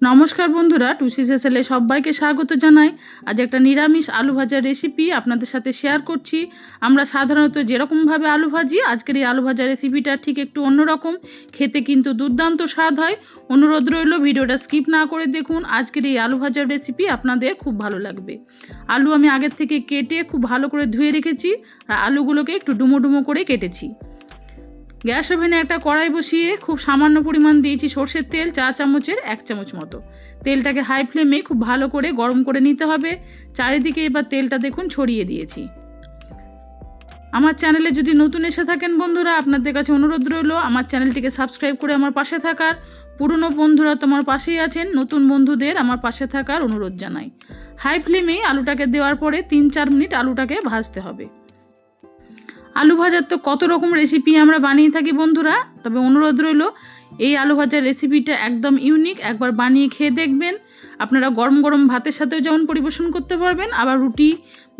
নমস্কার বন্ধুরা, টুসি সেসেলে সবাইকে স্বাগত জানাই। আজ একটা নিরামিষ আলু ভাজার রেসিপি আপনাদের সাথে শেয়ার করছি। আমরা সাধারণত যেরকমভাবে আলু ভাজি, আজকের এই আলু ভাজার রেসিপিটা ঠিক একটু অন্যরকম, খেতে কিন্তু দুর্দান্ত স্বাদ হয়। অনুরোধ রইল ভিডিওটা স্কিপ না করে দেখুন। আজকের এই আলু ভাজার রেসিপি আপনাদের খুব ভালো লাগবে। আলু আমি আগের থেকে কেটে খুব ভালো করে ধুয়ে রেখেছি, আর আলুগুলোকে একটু ডুমো ডুমো করে কেটেছি। গ্যাস ওভেনে একটা কড়াই বসিয়ে খুব সামান্য পরিমাণ দিয়েছি সর্ষের তেল, 4 চামচের 1 চামচ মতো। তেলটাকে হাই ফ্লেমে খুব ভালো করে গরম করে নিতে হবে। চারিদিকে এবার তেলটা দেখুন ছড়িয়ে দিয়েছি। আমার চ্যানেলে যদি নতুন এসে থাকেন বন্ধুরা, আপনাদের কাছে অনুরোধ রইল আমার চ্যানেলটিকে সাবস্ক্রাইব করে আমার পাশে থাকার। পুরনো বন্ধুরা তো আমার পাশেই আছেন, নতুন বন্ধুদের আমার পাশে থাকার অনুরোধ জানাই। হাই ফ্লেমে আলুটাকে দেওয়ার পরে 3-4 মিনিট আলুটাকে ভাজতে হবে। আলু ভাজার তো কত রকম রেসিপি আমরা বানিয়ে থাকি বন্ধুরা, তবে অনুরোধ রইল এই আলু ভাজার রেসিপিটা একদম ইউনিক। একবার বানিয়ে খেয়ে দেখবেন। আপনারা গরম গরম ভাতের সাথেও যেমন পরিবেশন করতে পারবেন, আবার রুটি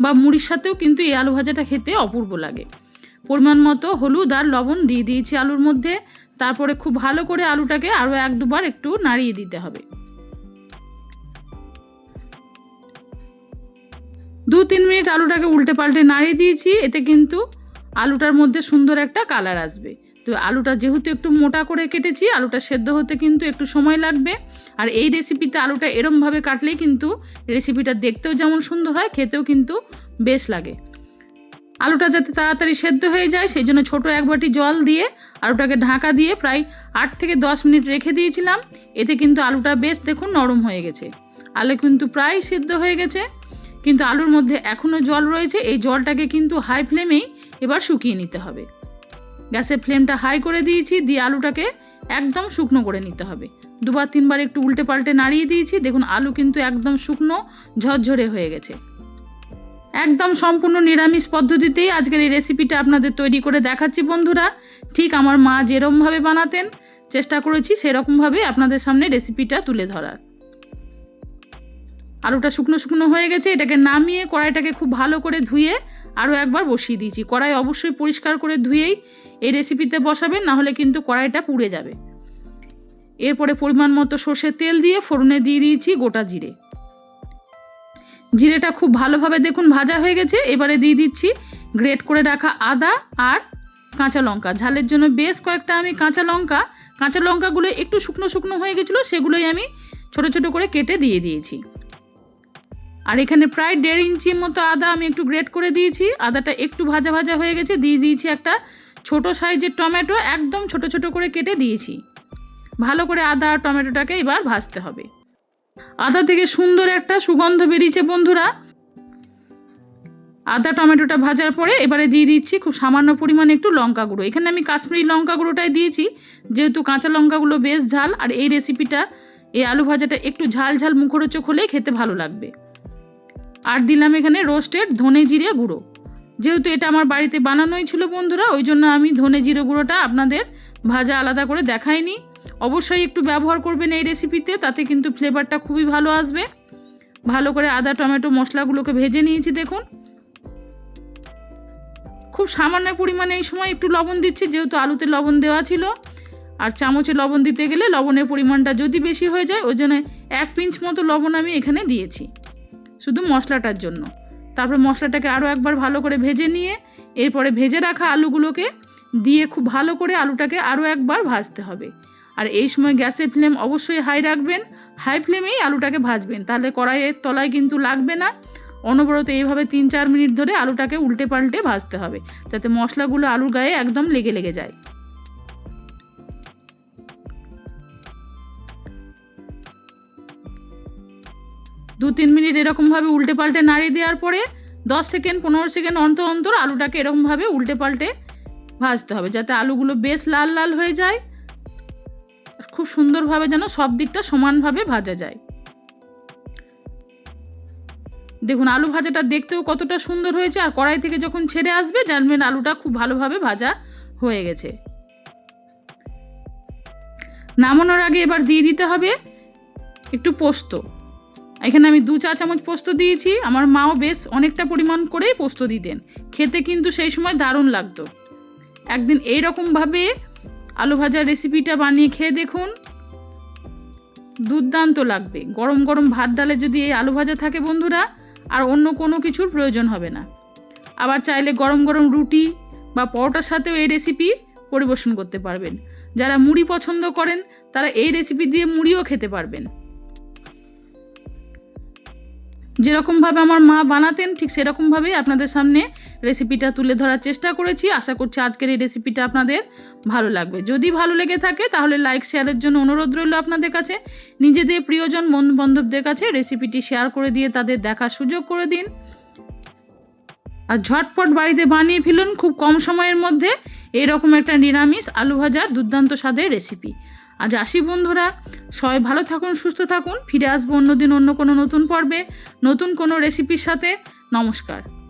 বা মুড়ির সাথেও কিন্তু এই আলু ভাজাটা খেতে অপূর্ব লাগে। পরিমাণ মতো হলুদ আর লবণ দিয়ে দিয়েছি আলুর মধ্যে। তারপরে খুব ভালো করে আলুটাকে আরও 1-2 বার একটু নাড়িয়ে দিতে হবে। 2-3 মিনিট আলুটাকে উল্টে পাল্টে নাড়িয়ে দিয়েছি। এতে কিন্তু আলুটার মধ্যে সুন্দর একটা কালার আসবে। তো আলুটা যেহেতু একটু মোটা করে কেটেছি, আলুটা সেদ্ধ হতে কিন্তু একটু সময় লাগবে। আর এই রেসিপিতে আলুটা এরমভাবে কাটলেই কিন্তু রেসিপিটা দেখতেও যেমন সুন্দর হয়, খেতেও কিন্তু বেশ লাগে। আলুটা যাতে তাড়াতাড়ি সেদ্ধ হয়ে যায় সেই জন্য ছোটো 1 বাটি জল দিয়ে আলুটাকে ঢাকা দিয়ে প্রায় 8 থেকে 10 মিনিট রেখে দিয়েছিলাম। এতে কিন্তু আলুটা বেশ দেখুন নরম হয়ে গেছে। আলু কিন্তু প্রায় সেদ্ধ হয়ে গেছে, কিন্তু আলুর মধ্যে এখনও জল রয়েছে। এই জলটাকে কিন্তু হাই ফ্লেমেই এবার শুকিয়ে নিতে হবে। গ্যাসের ফ্লেমটা হাই করে দিয়েছি, দিয়ে আলুটাকে একদম শুকনো করে নিতে হবে। 2-3 বার একটু উল্টে পাল্টে নাড়িয়ে দিয়েছি। দেখুন আলু কিন্তু একদম শুকনো ঝরঝরে হয়ে গেছে। একদম সম্পূর্ণ নিরামিষ পদ্ধতিতেই আজকের এই রেসিপিটা আপনাদের তৈরি করে দেখাচ্ছি বন্ধুরা। ঠিক আমার মা যেরকমভাবে বানাতেন, চেষ্টা করেছি সেরকমভাবে আপনাদের সামনে রেসিপিটা তুলে ধরার। আলুটা শুকনো শুকনো হয়ে গেছে। এটাকে নামিয়ে কড়াইটাকে খুব ভালো করে ধুয়ে আরও একবার বসিয়ে দিয়েছি। কড়াই অবশ্যই পরিষ্কার করে ধুয়েই এই রেসিপিতে বসাবেন, নাহলে কিন্তু কড়াইটা পুড়ে যাবে। এরপরে পরিমাণ মতো সর্ষের তেল দিয়ে ফোড়নে দিয়ে দিয়েছি গোটা জিরে। জিরেটা খুব ভালোভাবে দেখুন ভাজা হয়ে গেছে। এবারে দিয়ে দিচ্ছি গ্রেট করে রাখা আদা আর কাঁচা লঙ্কা। ঝালের জন্য বেশ কয়েকটা আমি কাঁচা লঙ্কাগুলো একটু শুকনো শুকনো হয়ে গেছিলো, সেগুলোই আমি ছোট ছোট করে কেটে দিয়ে দিয়েছি। আর এখানে প্রায় 1.5 ইঞ্চি মতো আদা আমি একটু গ্রেট করে দিয়েছি। আদাটা একটু ভাজা ভাজা হয়ে গেছে। দিয়ে দিয়েছি একটা ছোট সাইজের টমেটো, একদম ছোট ছোট করে কেটে দিয়েছি। ভালো করে আদা আর টমেটোটাকে এবার ভাজতে হবে। আদা থেকে সুন্দর একটা সুগন্ধ বেরিয়েছে বন্ধুরা। আদা টমেটোটা ভাজার পরে এবারে দিয়ে দিচ্ছি খুব সামান্য পরিমাণে একটু লঙ্কা গুঁড়ো। এখানে আমি কাশ্মীরি লঙ্কা গুঁড়োটাই দিয়েছি, যেহেতু কাঁচা লঙ্কাগুলো বেশ ঝাল। আর এই রেসিপিটা, এই আলু ভাজাটা একটু ঝাল ঝাল মুখরোচক হলেই খেতে ভালো লাগবে। আর দিলাম এখানে রোস্টেড ধনে জিরে গুঁড়ো। যেহেতু এটা আমার বাড়িতে বানানোই ছিল বন্ধুরা, ওই জন্য আমি ধনে জিরে গুঁড়োটা আপনাদের ভাজা আলাদা করে দেখাইনি। অবশ্যই একটু ব্যবহার করবেন এই রেসিপিতে, তাতে কিন্তু ফ্লেভারটা খুবই ভালো আসবে। ভালো করে আদা টমেটো মশলাগুলোকে ভেজে নিয়েছি। দেখুন খুব সামান্য পরিমাণে এই সময় একটু লবণ দিচ্ছি, যেহেতু আলুতে লবণ দেওয়া ছিল। আর চামচে লবণ দিতে গেলে লবণের পরিমাণটা যদি বেশি হয়ে যায়, ওই জন্য 1 পিঞ্চ মতো লবণ আমি এখানে দিয়েছি শুধু মশলাটার জন্য। তারপর মশলাটাকে আরও একবার ভালো করে ভেজে নিয়ে এরপরে ভেজে রাখা আলুগুলোকে দিয়ে খুব ভালো করে আলুটাকে আরও একবার ভাজতে হবে। আর এই সময় গ্যাসের ফ্লেম অবশ্যই হাই রাখবেন। হাই ফ্লেমেই আলুটাকে ভাজবেন, তাহলে কড়াইয়ের তলায় কিন্তু লাগবে না। অনবরত এইভাবে 3-4 মিনিট ধরে আলুটাকে উল্টে পাল্টে ভাজতে হবে, যাতে মশলাগুলো আলুর গায়ে একদম লেগে যায়। দু 3 মিনিট এরকমভাবে উল্টে পাল্টে নাড়িয়ে দেওয়ার পরে 10-15 সেকেন্ড অন্তর অন্তর আলুটাকে এরকমভাবে উল্টে পাল্টে ভাজতে হবে, যাতে আলুগুলো বেশ লাল লাল হয়ে যায়। খুব সুন্দরভাবে যেন সব দিকটা সমানভাবে ভাজা যায়। দেখুন আলু ভাজাটা দেখতেও কতটা সুন্দর হয়েছে, আর কড়াই থেকে যখন ছেড়ে আসবে জানবেন আলুটা খুব ভালোভাবে ভাজা হয়ে গেছে। নামানোর আগে এবার দিয়ে দিতে হবে একটু পোস্ত। এখানে আমি 2 চা চামচ পোস্ত দিয়েছি। আমার মাও বেশ অনেকটা পরিমাণ করেই পোস্ত দিতেন, খেতে কিন্তু সেই সময় দারুণ লাগতো। একদিন এইরকমভাবে আলু ভাজার রেসিপিটা বানিয়ে খেয়ে দেখুন। দুর্দান্ত লাগবে। গরম গরম ভাত ডালে যদি এই আলু ভাজা থাকে বন্ধুরা, আর অন্য কোনো কিছুর প্রয়োজন হবে না। আবার চাইলে গরম গরম রুটি বা পরোটার সাথেও এই রেসিপি পরিবেশন করতে পারবেন। যারা মুড়ি পছন্দ করেন তারা এই রেসিপি দিয়ে মুড়িও খেতে পারবেন। যেরকমভাবে আমার মা বানাতেন ঠিক সেরকমভাবেই আপনাদের সামনে রেসিপিটা তুলে ধরার চেষ্টা করেছি। আশা করছি আজকের এই রেসিপিটা আপনাদের ভালো লাগবে। যদি ভালো লেগে থাকে তাহলে লাইক শেয়ারের জন্য অনুরোধ রইল আপনাদের কাছে। নিজেদের প্রিয়জন বন্ধু বান্ধবদের কাছে রেসিপিটি শেয়ার করে দিয়ে তাদের দেখার সুযোগ করে দিন। আর ঝটপট বাড়িতে বানিয়ে ফেলুন খুব কম সময়ের মধ্যে এরকম একটা নিরামিষ আলু ভাজার দুর্দান্ত স্বাদের রেসিপি। আজ আসি বন্ধুরা, সবাই ভালো থাকুন, সুস্থ থাকুন। ফিরে আসবো অন্যদিন অন্য কোনো নতুন পর্বে নতুন কোনো রেসিপির সাথে। নমস্কার।